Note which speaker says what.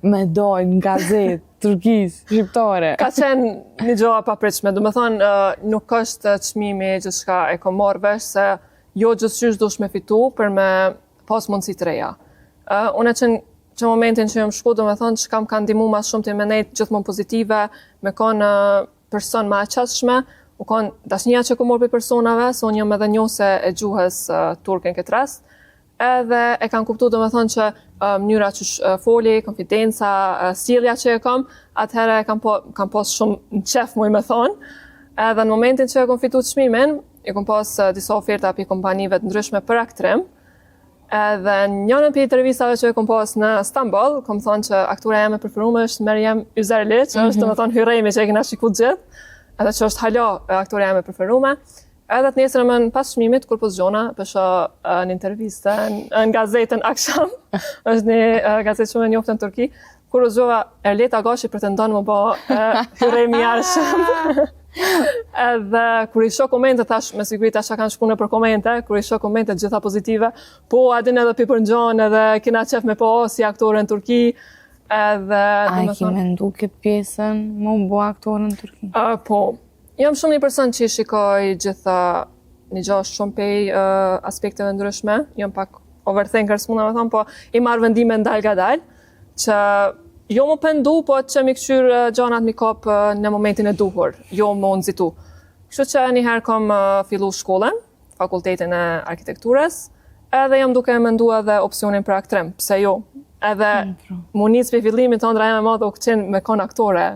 Speaker 1: me dojnë në gazetë, turkisë, shqiptare.
Speaker 2: Ka qenë një gjoa papritshme, do me thonë nuk është çmimi gjithçka e kom marrë vesh se jo gjithçysh dush me fitu për me pas mundësi të reja. Unë që momentin që jam shku, do me thonë që kam kanë ndihmu ma shumë të me nejtë gjithmonë pozitive, me konë person ma qashme, u konë dashnia që kom morë për personave, se unë jam edhe njose e gjuhës turke në këtë rast, edhe e kanë kuptu do me thonë që mënyra që foli, konfidenca, sjellja që e kam, atëherë kam pas shumë në qef muj me thonë, edhe në momentin që e kom fitu çmimin, e kom pas disa oferta për kompanive të ndryshme për aktrim, edhe njënën për intervistave që e kom pas në Istanbul, kom thonë që aktura jeme preferume është Meryem Üzerli, që është do me thonë hyrejmi që e kena shikut gjithë, edhe që është hala aktura jeme preferume. Edhe të nesër në pas çmimit, kur poziziona, pësha në interviste në gazetën Aksham, është një gazetë shumë e njohur në Turki, kur u zgjova Erlet Agashi pretendon më bë hyremi arshëm. Edhe kur i shoh komente thash, me siguri tash kanë shkuar për komente, kur i shoh komente gjitha pozitive, po a din edhe pi për ngjan edhe kena qef me po si aktore në Turki. Edhe
Speaker 1: A ki mendu këtë pjesën më u bë aktore në Turki?
Speaker 2: Po. Jam shumë një person që i shikoj gjitha një gjash shumë pej aspekteve ndryshme, jam pak overthinker s'muna me thonë, po i marrë vendime ndal ga dal, që jo më pendu, po që mi këshyrë gjanat mi kap në momentin e duhur, jo më nëzitu. Kështu që njëherë kom fillu shkollën, fakultetin e arkitekturës, edhe jam duke mendu edhe opsionin për aktrim, pse jo. Edhe mu nis për fillimit të ndra e me madhe u këqen me kon aktore,